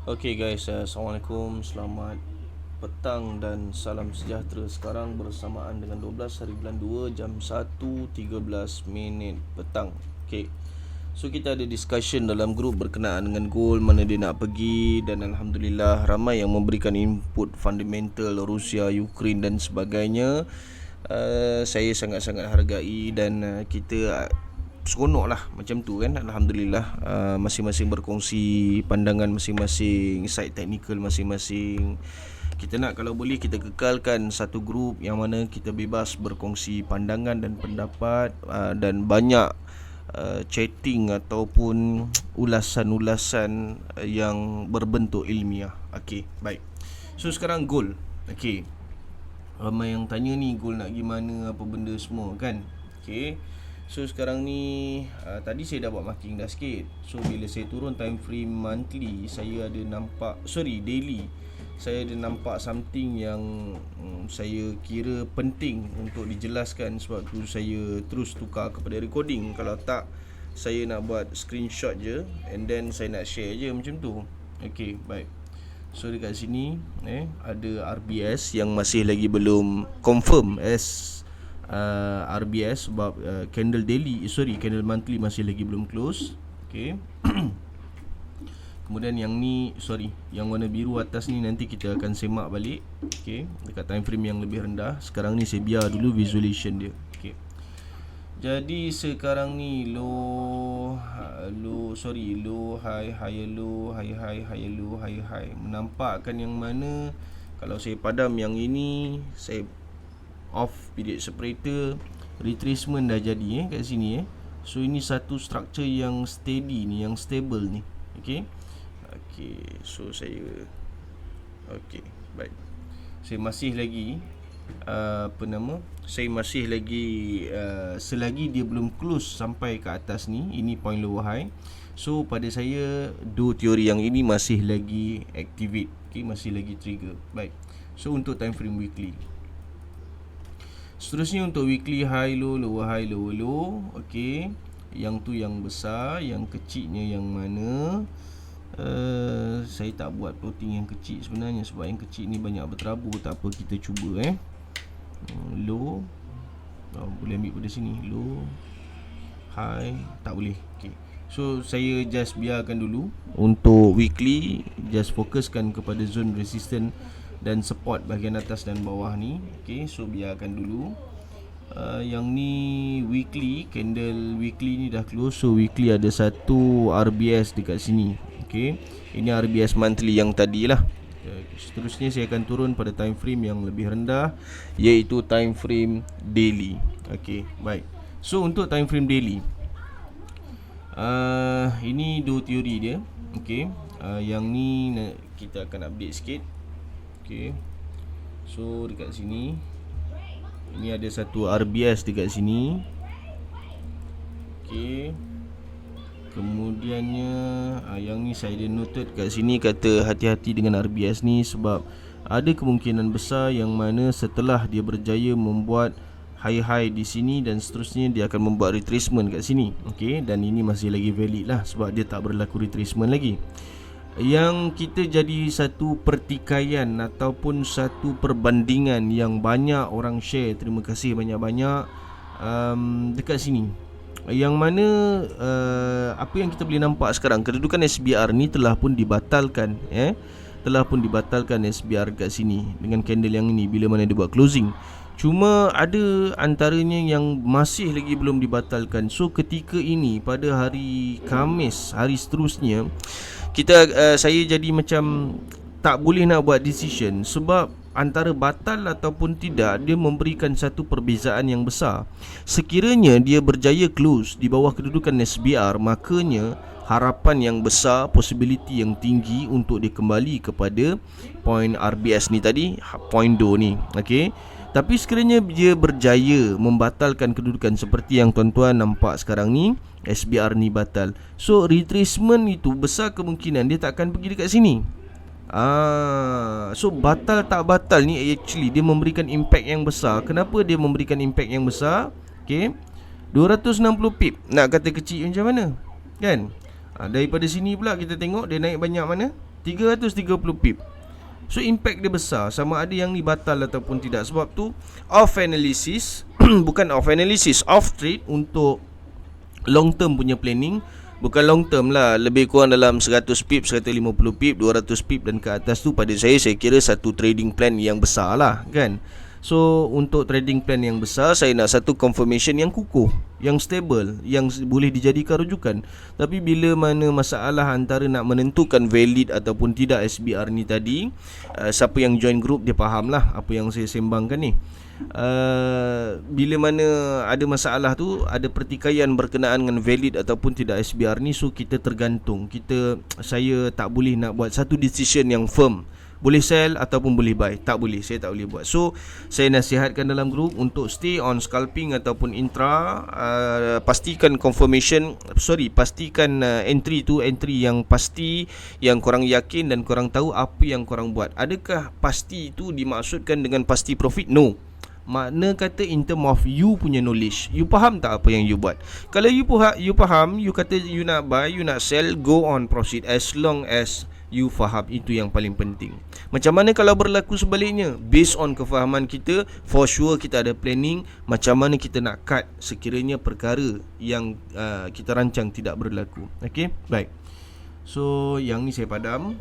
Okay guys, Assalamualaikum, selamat petang dan salam sejahtera. Sekarang bersamaan dengan 12 hari bulan 2 jam 1.13 minit petang. Okay, so kita ada discussion dalam grup berkenaan dengan goal mana dia nak pergi. Dan Alhamdulillah ramai yang memberikan input fundamental Rusia, Ukraine dan sebagainya. Saya sangat-sangat hargai dan kita seronok lah macam tu kan. Alhamdulillah, masing-masing berkongsi pandangan masing-masing, side technical masing-masing. Kita nak kalau boleh kita kekalkan satu grup yang mana kita bebas berkongsi pandangan dan pendapat, dan banyak chatting ataupun ulasan-ulasan yang berbentuk ilmiah. Okey, baik. So sekarang goal. Okey, ramai yang tanya ni goal nak gimana, apa benda semua kan. Okay, so sekarang ni tadi saya dah buat marking dah sikit. So bila saya turun time frame monthly, saya ada nampak, daily, saya ada nampak something yang saya kira penting untuk dijelaskan. Sebab tu saya terus tukar kepada recording. Kalau tak, saya nak buat screenshot je and then saya nak share je macam tu. Okay, baik. So dekat sini ada RBS yang masih lagi belum confirm as RBS sebab candle monthly masih lagi belum close. Okay. Kemudian yang ni, yang warna biru atas ni nanti kita akan semak balik. Okay, dekat time frame yang lebih rendah. Sekarang ni saya biar dulu visualization dia. Okay, jadi sekarang ni low, high, higher low, high, higher low, high. Menampakkan yang mana kalau saya padam yang ini, saya off period separator, retracement dah jadi kat sini. So ini satu structure yang steady ni, yang stable ni. Okay, so saya baik. Saya masih lagi selagi dia belum close sampai ke atas ni, ini point lower high. So pada saya dua teori yang ini masih lagi activate. Okay, masih lagi trigger. Baik. So untuk time frame weekly, seterusnya untuk weekly high low, lower high, lower low. Okay, yang tu yang besar, yang kecilnya yang mana? Saya tak buat plotting yang kecil sebenarnya sebab yang kecil ni banyak berterabur. Tak apa, kita cuba low, boleh ambil pada sini. Low, high, tak boleh. Okay, so saya just biarkan dulu. Untuk weekly, just fokuskan kepada zone resistance dan support bahagian atas dan bawah ni. Okay, so biarkan dulu. Yang ni weekly, candle weekly ni dah close. So weekly ada satu RBS dekat sini. Okay, ini RBS monthly yang tadi lah. Seterusnya saya akan turun pada time frame yang lebih rendah, iaitu time frame daily. Okay, baik. So untuk time frame daily, ini dua teori dia. Okay, yang ni kita akan update sikit. Okay, so dekat sini ini ada satu RBS dekat sini. Okay, kemudiannya yang ni saya ada noted kat sini, kata hati-hati dengan RBS ni sebab ada kemungkinan besar yang mana setelah dia berjaya membuat high di sini dan seterusnya, dia akan membuat retracement kat sini. Okay, dan ini masih lagi valid lah sebab dia tak berlaku retracement lagi. Yang kita jadi satu pertikaian ataupun satu perbandingan yang banyak orang share, terima kasih banyak-banyak, dekat sini, yang mana apa yang kita boleh nampak sekarang, kedudukan SBR ni telah pun dibatalkan. Telah pun dibatalkan SBR kat sini dengan candle yang ini bila mana dia buat closing. Cuma ada antaranya yang masih lagi belum dibatalkan. So ketika ini pada hari Khamis, hari seterusnya, saya jadi macam tak boleh nak buat decision sebab antara batal ataupun tidak, dia memberikan satu perbezaan yang besar. Sekiranya dia berjaya close di bawah kedudukan SBR, makanya harapan yang besar, possibility yang tinggi untuk dia kembali kepada point RBS ni tadi, point do ni. Okay, tapi sekiranya dia berjaya membatalkan kedudukan seperti yang tuan-tuan nampak sekarang ni, SBR ni batal, so retracement itu besar kemungkinan dia tak akan pergi dekat sini. So batal tak batal ni actually dia memberikan impact yang besar. Kenapa dia memberikan impact yang besar? Okay, 260 pip, nak kata kecil macam mana kan? Daripada sini pula kita tengok dia naik banyak mana? 330 pip. So impact dia besar, sama ada yang ni batal ataupun tidak. Sebab tu off analysis bukan off analysis, off trade untuk long term punya planning. Bukan long term lah, lebih kurang dalam 100 pip, 150 pip, 200 pip dan ke atas tu, pada saya kira satu trading plan yang besar lah kan. So untuk trading plan yang besar, saya nak satu confirmation yang kukuh, yang stable, yang boleh dijadikan rujukan. Tapi bila mana masalah antara nak menentukan valid ataupun tidak SBR ni tadi, siapa yang join group dia faham lah apa yang saya sembangkan ni. Bila mana ada masalah tu, ada pertikaian berkenaan dengan valid ataupun tidak SBR ni, so kita tergantung. Saya tak boleh nak buat satu decision yang firm, boleh sell ataupun boleh buy. Tak boleh, saya tak boleh buat. So saya nasihatkan dalam group untuk stay on scalping ataupun intra. Pastikan entry tu entry yang pasti, yang korang yakin dan korang tahu apa yang korang buat. Adakah pasti itu dimaksudkan dengan pasti profit? No. Makna kata in term of you punya knowledge, you faham tak apa yang you buat. Kalau you faham, you kata you nak buy, you nak sell, go on, proceed. As long as you faham, itu yang paling penting. Macam mana kalau berlaku sebaliknya? Based on kefahaman kita, for sure kita ada planning macam mana kita nak cut sekiranya perkara yang kita rancang tidak berlaku. Okay, baik. So yang ni saya padam.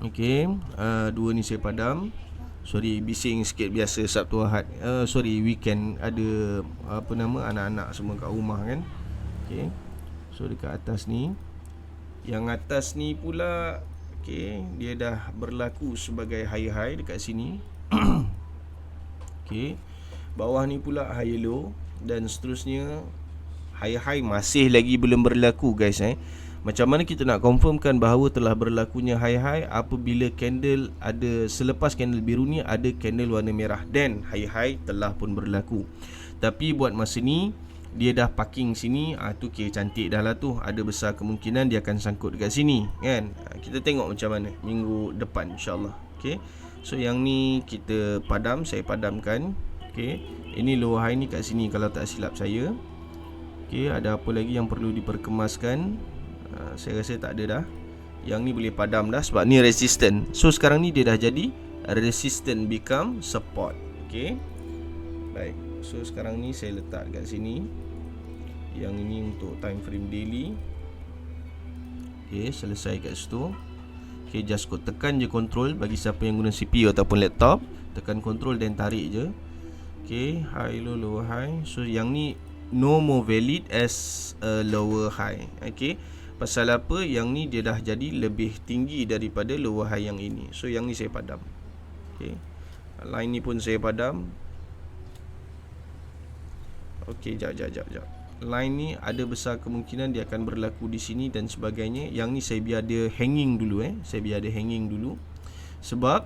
Okay, dua ni saya padam. Sorry, bising sikit, biasa Sabtu Ahad. Weekend ada anak-anak semua kat rumah kan. Okay, so dekat atas ni, yang atas ni pula, okay, dia dah berlaku sebagai high dekat sini. Okay, bawah ni pula high low dan seterusnya. High masih lagi belum berlaku guys. Macam mana kita nak confirmkan bahawa telah berlakunya high apabila candle ada, selepas candle biru ni ada candle warna merah, then high telah pun berlaku. Tapi buat masa ni dia dah parking sini, tu kira cantik dah lah tu. Ada besar kemungkinan dia akan sangkut dekat sini kan. Kita tengok macam mana minggu depan insyaAllah. Okay, so yang ni kita padam, saya padamkan. Okay, ini lower high ni kat sini kalau tak silap saya. Okay, ada apa lagi yang perlu diperkemaskan? Saya rasa tak ada dah. Yang ni boleh padam dah sebab ni resistant. So sekarang ni dia dah jadi resistant become support. Okay, baik. So sekarang ni saya letak kat sini. Yang ini untuk time frame daily. Okay, selesai kat situ. Okay, just tekan je control. Bagi siapa yang guna CPU ataupun laptop, tekan control dan tarik je. Okay, high low, lower high. So yang ni no more valid as a lower high. Okay, pasal apa? Yang ni dia dah jadi lebih tinggi daripada lower high yang ini. So yang ni saya padam. Okay, line ni pun saya padam. Okay, jap. Line ni ada besar kemungkinan dia akan berlaku di sini dan sebagainya. Yang ni saya biar dia hanging dulu. Sebab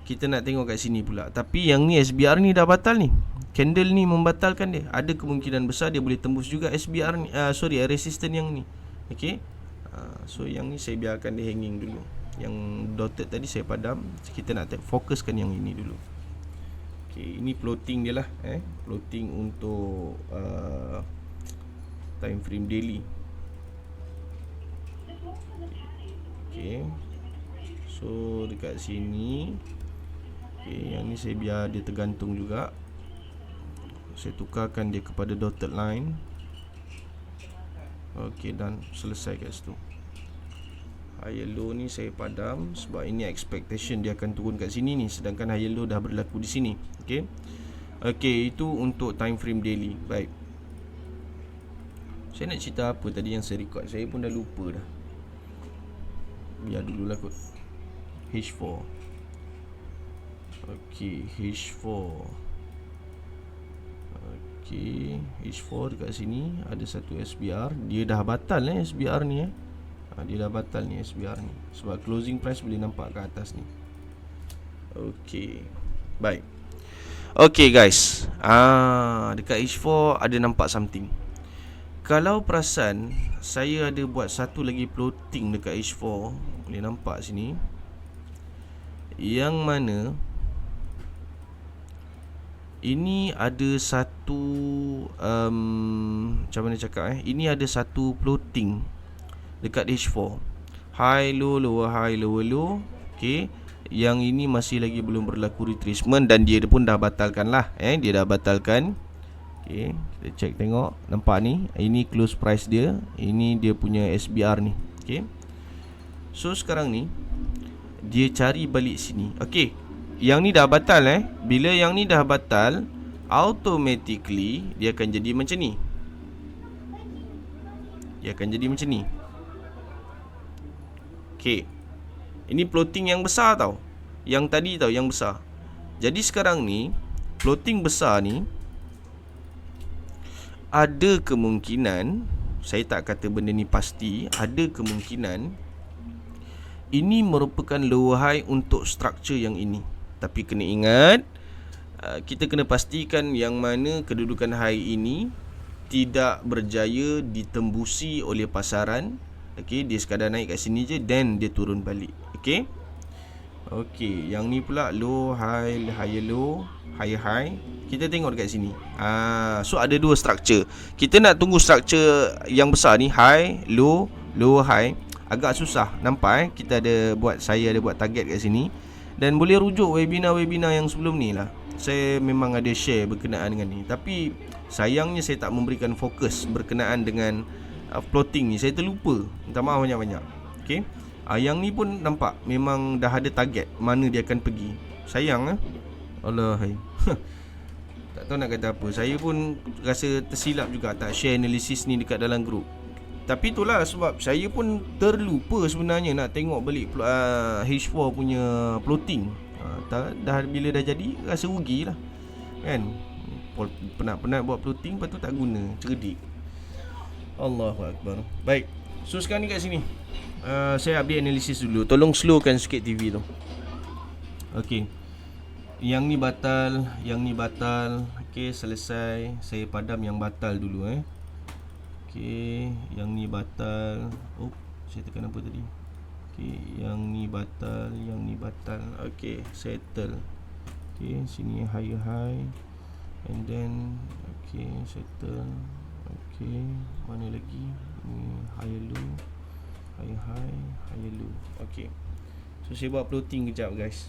kita nak tengok kat sini pula. Tapi yang ni SBR ni dah batal ni. Candle ni membatalkan dia. Ada kemungkinan besar dia boleh tembus juga SBR ni, resistance yang ni. Okay, so yang ni saya biarkan dia hanging dulu. Yang dotted tadi saya padam. Kita nak fokuskan yang ini dulu. Okay, ini floating dia lah. Floating untuk time frame daily. Okay, so dekat sini. Okay, yang ni saya biar dia tergantung juga. Saya tukarkan dia kepada dotted line. Okay, dan selesai kat situ. High low ni saya padam sebab ini expectation dia akan turun kat sini ni, sedangkan high low dah berlaku di sini. Okay, itu untuk time frame daily. Baik, saya nak cerita apa tadi yang saya record, saya pun dah lupa dah. Biar dululah kot. H4. Okay, H4. Okay, H4 dekat sini ada satu SBR. Dia dah batal SBR ni. Dia dah batal ni SBR ni. Sebab closing price boleh nampak kat atas ni. Okay, baik. Okay guys, dekat H4 ada nampak something. Kalau perasan, saya ada buat satu lagi floating dekat H4. Boleh nampak sini. Yang mana ini ada satu macam mana cakap ini ada satu floating dekat H4. high low, lower high, lower low. Okay, yang ini masih lagi belum berlaku retracement dan dia pun dah batalkan lah. Dia dah batalkan. Okay, kita check tengok. Nampak ni, ini close price dia. Ini dia punya SBR ni. Okay, so sekarang ni dia cari balik sini. Okay, yang ni dah batal Bila yang ni dah batal, automatically dia akan jadi macam ni. Dia akan jadi macam ni. Okay, ini floating yang besar tau. Yang tadi tau, yang besar. Jadi sekarang ni floating besar ni ada kemungkinan, saya tak kata benda ni pasti, ada kemungkinan ini merupakan lower high untuk structure yang ini. Tapi kena ingat, kita kena pastikan yang mana kedudukan high ini tidak berjaya ditembusi oleh pasaran. Okay, dia sekadar naik kat sini je, then dia turun balik. Okay, okay, yang ni pula low high, higher low, higher high. Kita tengok dekat sini. So ada dua structure. Kita nak tunggu structure yang besar ni, high, low, lower high, agak susah. Nampak saya ada buat target kat sini. Dan boleh rujuk webinar-webinar yang sebelum ni lah. Saya memang ada share berkenaan dengan ni. Tapi sayangnya saya tak memberikan fokus berkenaan dengan floating ni. Saya terlupa. Minta maaf banyak-banyak. Okay, yang ni pun nampak memang dah ada target mana dia akan pergi. Sayang Allah hai. Tak tahu nak kata apa. Saya pun rasa tersilap juga tak share analisis ni dekat dalam grup. Tapi itulah sebab saya pun terlupa sebenarnya nak tengok balik H4 punya floating. Dah bila dah jadi rasa rugi lah kan. Penat-penat buat floating, lepas tu tak guna. Cerdik. Allahu Akbar. Baik, so sekarang ni kat sini saya update analisis dulu. Tolong slowkan sikit TV tu. Okay, yang ni batal, yang ni batal. Okay, selesai. Saya padam yang batal dulu Okay, yang ni batal. Saya tekan apa tadi? Okay, yang ni batal, yang ni batal. Okay, settle. Okay, sini higher high. And then okay, settle. Okay, mana lagi? Ni higher low, higher high, higher low. Okay, so saya buat floating kejap guys.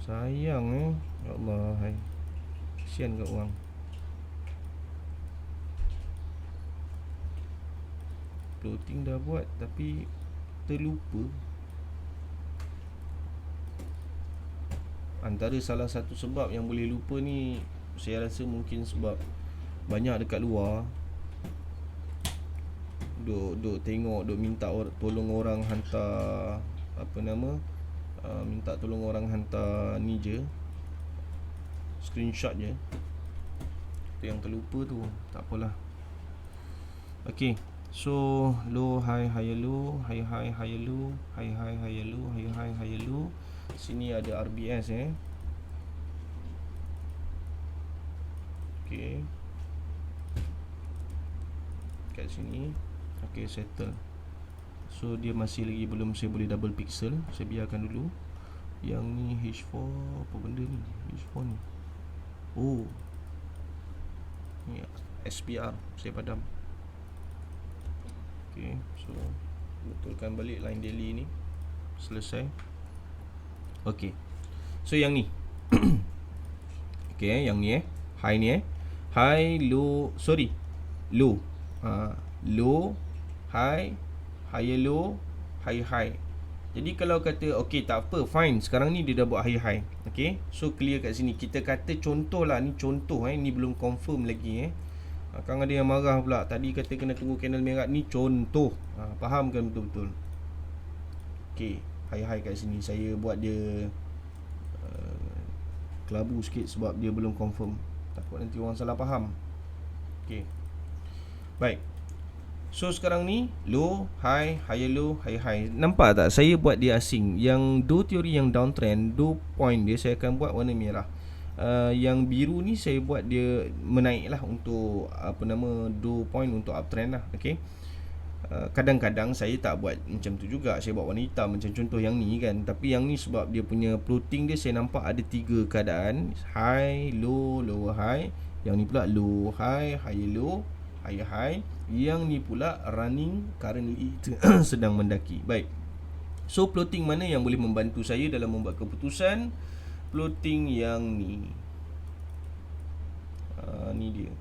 Sayang ya Allah hai. Kesian kat orang. Floating dah buat tapi terlupa. Antara salah satu sebab yang boleh lupa ni, saya rasa mungkin sebab banyak dekat luar duk tengok, duk minta tolong orang hantar minta tolong orang hantar ni je, screenshot je. Itu yang terlupa tu. Tak apalah. Okay, so low high higher low, high high higher low, high high higher low, high high higher low. Sini ada RBS Okay, kat sini. Okay, settle. So dia masih lagi belum saya boleh double pixel. Saya biarkan dulu. Yang ni H4 apa benda ni? H4 ni. Ni SPR. Saya padam. Okay, so betulkan balik line daily ni. Selesai. Okay, so yang ni okay, yang ni high ni high, low, sorry, low, low, high, higher low, high high. Jadi kalau kata okay tak apa, fine, sekarang ni dia dah buat high high. Okay, so clear kat sini. Kita kata contoh lah, ni contoh ni belum confirm lagi Kan ada yang marah pula, tadi kata kena tunggu candle merah. Ni contoh, faham kan betul-betul. Okay, high high kat sini. Saya buat dia kelabu sikit sebab dia belum confirm. Takut nanti orang salah faham. Okay, baik. So sekarang ni low, high, higher low, high high. Nampak tak saya buat dia asing. Yang do teori yang downtrend, do point dia saya akan buat warna merah. Yang biru ni saya buat dia menaik lah untuk do point untuk uptrend lah. Okay, kadang-kadang saya tak buat macam tu juga. Saya buat warna hitam macam contoh yang ni kan. Tapi yang ni sebab dia punya floating dia, saya nampak ada 3 keadaan, high, low, lower high. Yang ni pula low, high, higher low, higher high. Yang ni pula running currently sedang mendaki. Baik. So plotting mana yang boleh membantu saya dalam membuat keputusan? Plotting yang ni. Ni dia.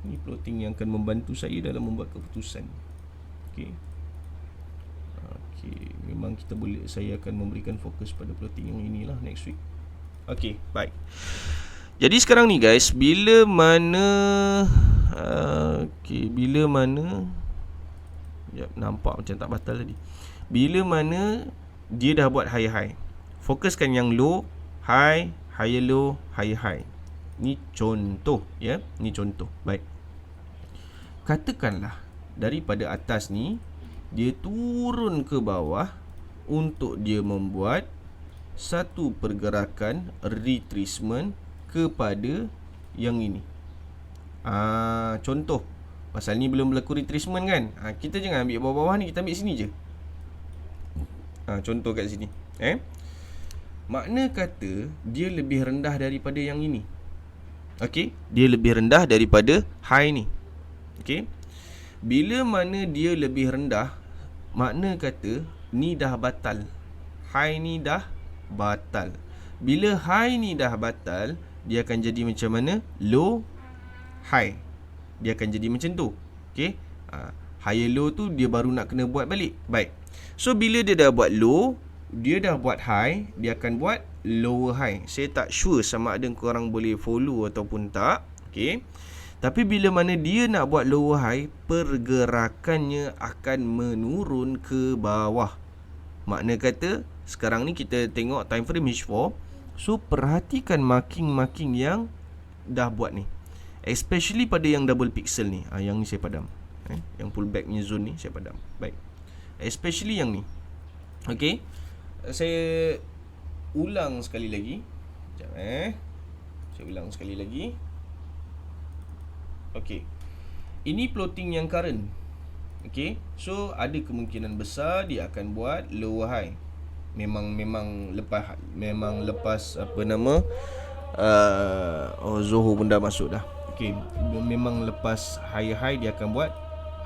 Ni plotting yang akan membantu saya dalam membuat keputusan. Okey. Okey, memang saya akan memberikan fokus pada plotting yang inilah next week. Okey, baik. Jadi sekarang ni guys, bila mana nampak macam tak batal tadi. Bila mana dia dah buat higher high, fokuskan yang low, high, higher low, higher high. Ni contoh, ya. Ni contoh. Baik. Katakanlah daripada atas ni dia turun ke bawah untuk dia membuat satu pergerakan retracement kepada yang ini. Contoh. Pasal ni belum berlaku retracement kan. Kita jangan ambil bawah-bawah ni, kita ambil sini je. Contoh kat sini. Makna kata dia lebih rendah daripada yang ini. Okey, dia lebih rendah daripada high ni. Okey. Bila mana dia lebih rendah, makna kata ni dah batal. High ni dah batal. Bila high ni dah batal, dia akan jadi macam mana? Low, high. Dia akan jadi macam tu. Okey. Higher low tu dia baru nak kena buat balik. Baik. So bila dia dah buat low, dia dah buat high, dia akan buat lower high. Saya tak sure sama ada korang boleh follow ataupun tak. Okey. Tapi bila mana dia nak buat lower high, pergerakannya akan menurun ke bawah. Makna kata sekarang ni kita tengok time frame H4. So perhatikan marking-marking yang dah buat ni, especially pada yang double pixel ni. Yang ni saya padam. Yang pullback ni zone ni saya padam. Baik. Especially yang ni. Okey. Saya ulang sekali lagi. Sekejap Saya ulang sekali lagi. Okey. Ini plotting yang current. Okey. So ada kemungkinan besar dia akan buat lower high. Memang lepas apa nama Zohor pun dah masuk dah. Okey. Memang lepas higher high dia akan buat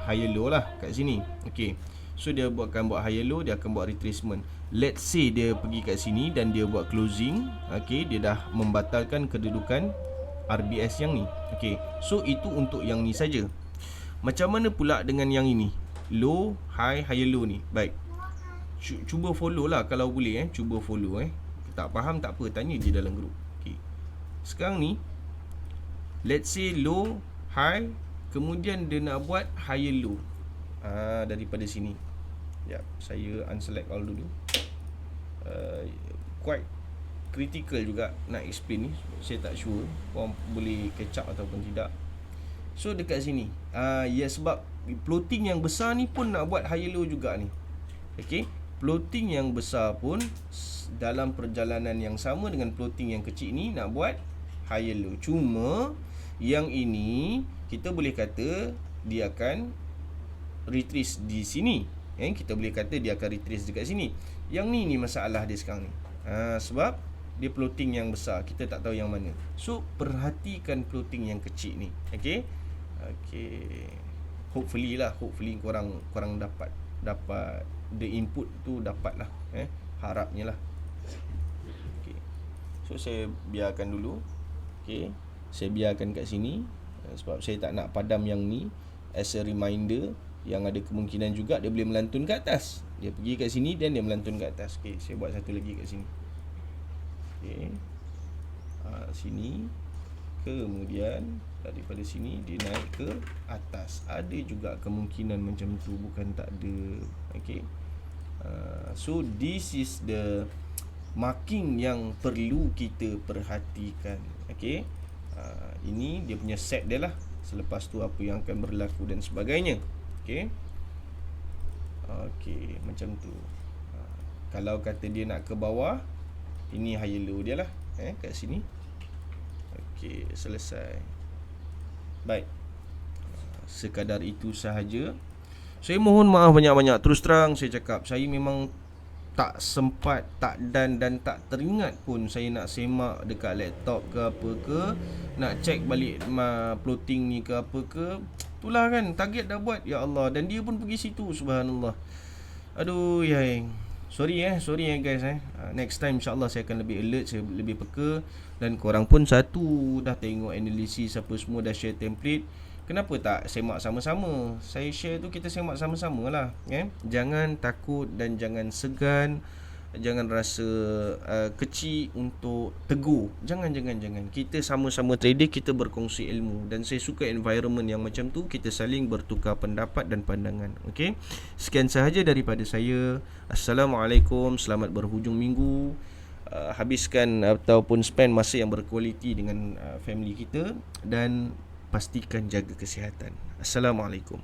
higher low lah kat sini. Okey. So dia akan buat higher low, dia akan buat retracement. Let's say dia pergi kat sini dan dia buat closing. Okey, dia dah membatalkan kedudukan RBS yang ni. Okey. So itu untuk yang ni saja. Macam mana pula dengan yang ini? Low, high, higher low ni. Baik. Cuba follow lah kalau boleh cuba follow Tak faham tak apa, tanya je dalam grup. Okey. Sekarang ni let's say low, high, kemudian dia nak buat higher low. Daripada sini. Sekejap, saya unselect all dulu. Quite critical juga nak explain ni. Saya tak sure korang boleh catch up ataupun tidak. So dekat sini sebab plotting yang besar ni pun nak buat higher low juga ni. Okay. Plotting yang besar pun dalam perjalanan yang sama dengan plotting yang kecil ni nak buat higher low. Cuma yang ini kita boleh kata dia akan retrace di sini. Kita boleh kata dia akan retrace dekat sini. Yang ni masalah dia sekarang ni. Sebab dia plotting yang besar, kita tak tahu yang mana. So perhatikan plotting yang kecil ni. Okay. Hopefully korang dapat the input tu, dapat lah. Harapnya lah. Okay. So saya biarkan dulu. Okay. Saya biarkan kat sini sebab saya tak nak padam yang ni as a reminder. Yang ada kemungkinan juga dia boleh melantun ke atas. Dia pergi kat sini dan dia melantun ke atas. Okay, saya buat satu lagi kat sini. Okay. Sini. Kemudian daripada sini dia naik ke atas. Ada juga kemungkinan macam tu, bukan tak ada. Okay. So this is the marking yang perlu kita perhatikan. Okay. Ini dia punya set dia lah. Selepas tu apa yang akan berlaku dan sebagainya. Okey. Macam tu. Kalau kata dia nak ke bawah, ini higher low dia lah. Kat sini. Okey, selesai. Baik. Sekadar itu sahaja. Saya mohon maaf banyak-banyak. Terus terang saya cakap, saya memang tak sempat, dan tak teringat pun saya nak semak dekat laptop ke apa ke, nak check balik plotting ni ke apa ke. Itulah kan, target dah buat, ya Allah, dan dia pun pergi situ, subhanallah. Aduh yai. Sorry guys. Next time insyaAllah saya akan lebih alert, saya lebih peka. Dan korang pun satu dah tengok analisis apa semua, dah share template. Kenapa tak semak sama-sama? Saya share tu, kita semak sama-sama lah, Jangan takut dan jangan segan. Jangan rasa kecil untuk tegur. Jangan. Kita sama-sama trader, kita berkongsi ilmu. Dan saya suka environment yang macam tu, kita saling bertukar pendapat dan pandangan. Okay, sekian sahaja daripada saya. Assalamualaikum, selamat berhujung minggu. Habiskan ataupun spend masa yang berkualiti dengan family kita. Dan pastikan jaga kesihatan. Assalamualaikum.